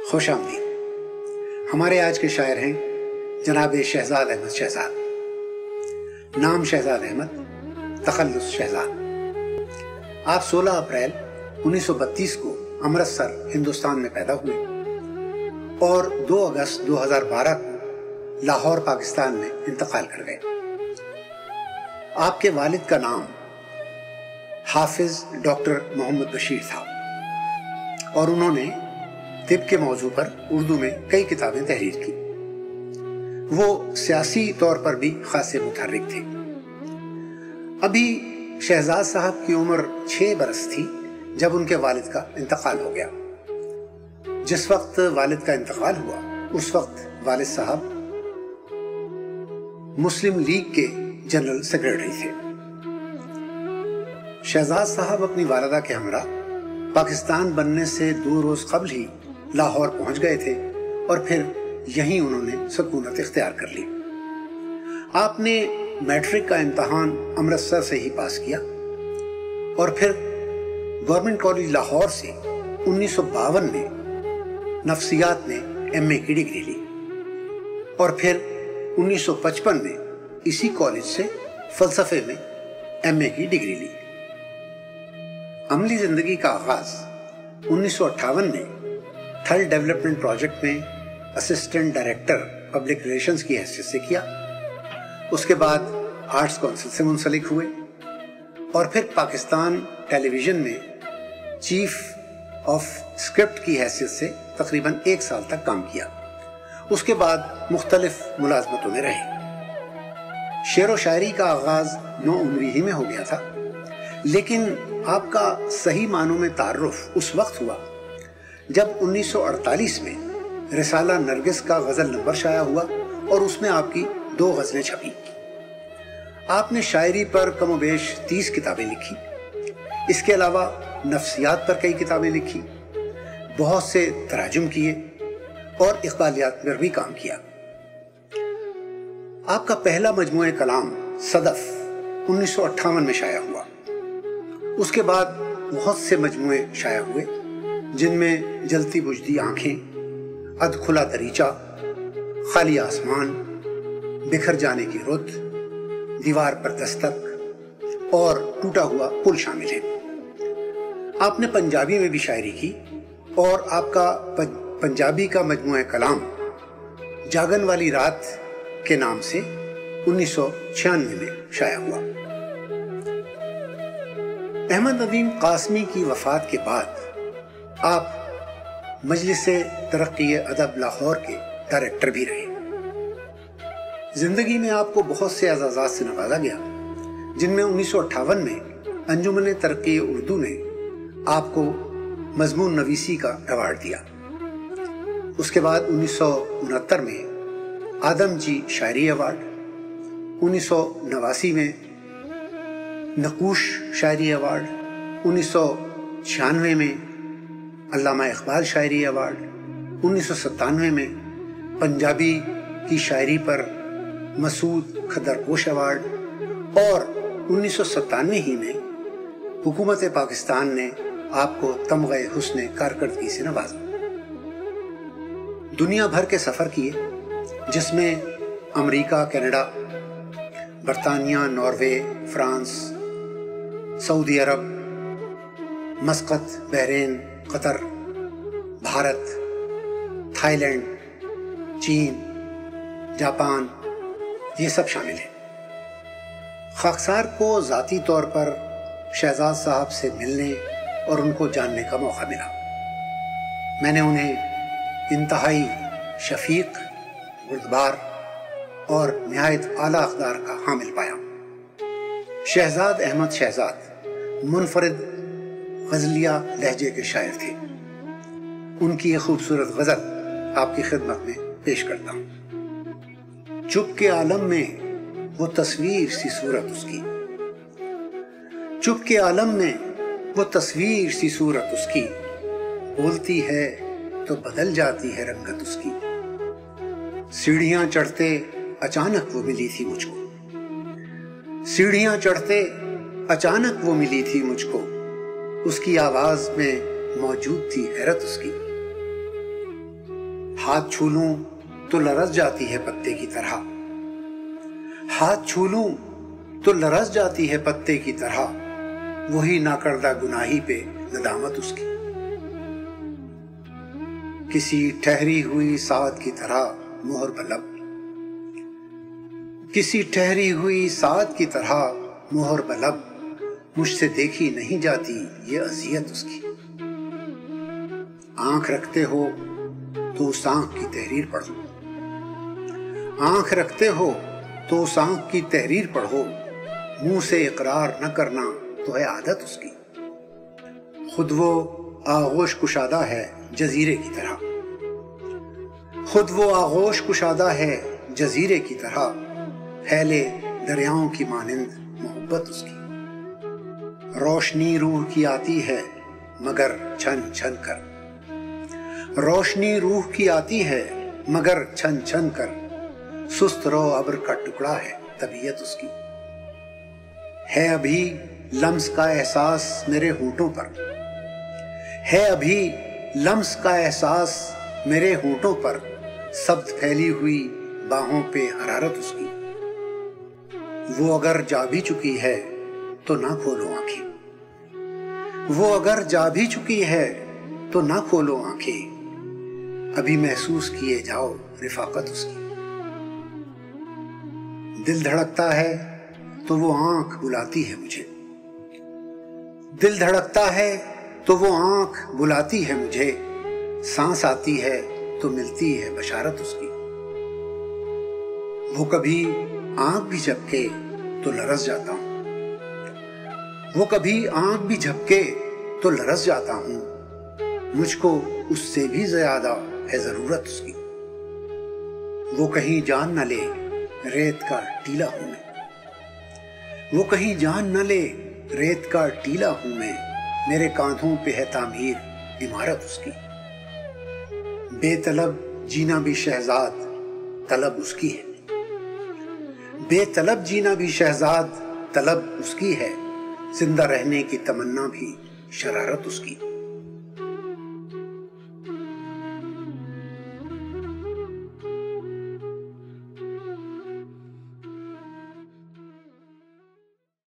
خوش آمدید۔ ہمارے آج کے شاعر ہیں جناب شہزاد احمد شہزاد۔ نام شہزاد احمد، تخلص شہزاد۔ آپ 16 اپریل 1932 کو امرتسر ہندوستان میں پیدا ہوئے اور 2 اگست 2012 کو لاہور پاکستان میں انتقال کر گئے۔ آپ کے والد کا نام حافظ ڈاکٹر محمد بشیر تھا اور انہوں نے طب کے موضوع پر اردو میں کئی کتابیں تحریر کی۔ وہ سیاسی طور پر بھی خاصے متحرک تھے۔ ابھی شہزاد صاحب کی عمر 6 برس تھی جب ان کے والد کا انتقال ہو گیا۔ جس وقت والد کا انتقال ہوا اس وقت والد صاحب مسلم لیگ کے جنرل سیکرٹری تھے۔ شہزاد صاحب اپنی والدہ کے ہمراہ پاکستان بننے سے 2 روز قبل ہی لاہور پہنچ گئے تھے اور پھر یہیں انہوں نے سکونت اختیار کر لی۔ آپ نے میٹرک کا امتحان امرتسر سے ہی پاس کیا اور پھر گورنمنٹ کالج لاہور سے 1952 میں نفسیات میں MA کی ڈگری لی اور پھر 1955 میں اسی کالج سے فلسفے میں MA کی ڈگری لی۔ عملی زندگی کا آغاز 1958 میں تھل ڈیولپمنٹ پروجیکٹ میں اسسٹنٹ ڈائریکٹر پبلک ریلیشنز کی حیثیت سے کیا۔ اس کے بعد آرٹس کونسل سے منسلک ہوئے اور پھر پاکستان ٹیلی ویژن میں چیف آف اسکرپٹ کی حیثیت سے تقریباً 1 سال تک کام کیا۔ اس کے بعد مختلف ملازمتوں میں رہے۔ شعر و شاعری کا آغاز 9 عمری ہی میں ہو گیا تھا، لیکن آپ کا صحیح معنوں میں تعارف اس وقت ہوا جب 1948 میں رسالہ نرگس کا غزل نمبر شائع ہوا اور اس میں آپ کی 2 غزلیں چھپی۔ آپ نے شاعری پر کم و بیش 30 کتابیں لکھی۔ اس کے علاوہ نفسیات پر کئی کتابیں لکھی، بہت سے تراجم کیے اور اقبالیات پر بھی کام کیا۔ آپ کا پہلا مجموعہ کلام صدف 1958 میں شائع ہوا۔ اس کے بعد بہت سے مجموعے شائع ہوئے جن میں جلتی بجھتی آنکھیں، اد کھلا دریچہ، خالی آسمان، بکھر جانے کی رت، دیوار پر دستک اور ٹوٹا ہوا پل شامل ہیں۔ آپ نے پنجابی میں بھی شاعری کی اور آپ کا پنجابی کا مجموعہ کلام جاگن والی رات کے نام سے 1996 میں شائع ہوا۔ احمد ندیم قاسمی کی وفات کے بعد آپ مجلس ترقی ادب لاہور کے ڈائریکٹر بھی رہے۔ زندگی میں آپ کو بہت سے اعزازات سے نوازا گیا، جن میں 1958 میں انجمن ترقی اردو نے آپ کو مضمون نویسی کا ایوارڈ دیا۔ اس کے بعد 1969 میں آدم جی شاعری ایوارڈ، 1989 میں نقوش شاعری ایوارڈ، 1996 میں علامہ اقبال شاعری ایوارڈ، 1997 میں پنجابی کی شاعری پر مسعود کھدرپوش ایوارڈ اور 1997 ہی میں حکومت پاکستان نے آپ کو تمغہ حسن کارکردگی سے نوازا۔ دنیا بھر کے سفر کیے، جس میں امریکہ، کینیڈا، برطانیہ، ناروے، فرانس، سعودی عرب، مسقط، بحرین، قطر، بھارت، تھائی لینڈ، چین، جاپان، یہ سب شامل ہیں۔ خاکسار کو ذاتی طور پر شہزاد صاحب سے ملنے اور ان کو جاننے کا موقع ملا۔ میں نے انہیں انتہائی شفیق، بردبار اور نہایت اعلیٰ اقدار کا حامل پایا۔ شہزاد احمد شہزاد منفرد غزلیہ لہجے کے شاعر تھے۔ ان کی یہ خوبصورت غزل آپ کی خدمت میں پیش کرتا ہوں۔ چپ کے عالم میں وہ تصویر سی صورت اس کی، چپ کے عالم میں وہ تصویر سی صورت اس کی، بولتی ہے تو بدل جاتی ہے رنگت اس کی۔ سیڑھیاں چڑھتے اچانک وہ ملی تھی مجھ کو، سیڑھیاں چڑھتے اچانک وہ ملی تھی مجھ کو، اس کی آواز میں موجود تھی حیرت اس کی۔ ہاتھ چھو لوں تو لرز جاتی ہے پتے کی طرح، ہاتھ چھو لوں تو لرز جاتی ہے پتے کی طرح، وہی ناکردہ گناہی پہ ندامت اس کی۔ کسی ٹھہری ہوئی ساعت کی طرح مہر بلب، کسی ٹھہری ہوئی ساعت کی طرح مہر بلب، مجھ سے دیکھی نہیں جاتی یہ اذیت اس کی۔ آنکھ رکھتے ہو تو اس آنکھ کی تحریر پڑھو، آنکھ رکھتے ہو تو اس آنکھ کی تحریر پڑھو، منہ سے اقرار نہ کرنا تو ہے عادت اس کی۔ خود وہ آغوش کشادہ ہے جزیرے کی طرح، خود وہ آغوش کشادہ ہے جزیرے کی طرح، پھیلے دریاؤں کی مانند محبت اس کی۔ روشنی روح کی آتی ہے مگر چھن چھن کر، روشنی روح کی آتی ہے مگر چھن چھن کر، سست رو ابر کا ٹکڑا ہے طبیعت اس کی۔ ہے ابھی لمس کا احساس میرے ہونٹوں پر، ہے ابھی لمس کا احساس میرے ہونٹوں پر، سبز پھیلی ہوئی باہوں پہ حرارت اس کی۔ وہ اگر جا بھی چکی ہے تو نہ کھولو آنکھیں، وہ اگر جا بھی چکی ہے تو نہ کھولو آنکھیں، ابھی محسوس کیے جاؤ رفاقت اس کی۔ دل دھڑکتا ہے تو وہ آنکھ بلاتی ہے مجھے، دل دھڑکتا ہے تو وہ آنکھ بلاتی ہے مجھے، سانس آتی ہے تو ملتی ہے بشارت اس کی۔ وہ کبھی آنکھ بھی جھپکے تو لرز جاتا ہوں، وہ کبھی آنکھ بھی جھپکے تو لرز جاتا ہوں، مجھ کو اس سے بھی زیادہ ہے ضرورت اس کی۔ وہ کہیں جان نہ لے ریت کا ٹیلا ہوں میں، وہ کہیں جان نہ لے ریت کا ٹیلا ہوں میں، میرے کاندھوں پہ ہے تعمیر عمارت اس کی۔ بے طلب جینا بھی شہزاد طلب اس کی ہے، بے طلب جینا بھی شہزاد طلب اس کی ہے، زندہ رہنے کی تمنا بھی شرارت اس کی۔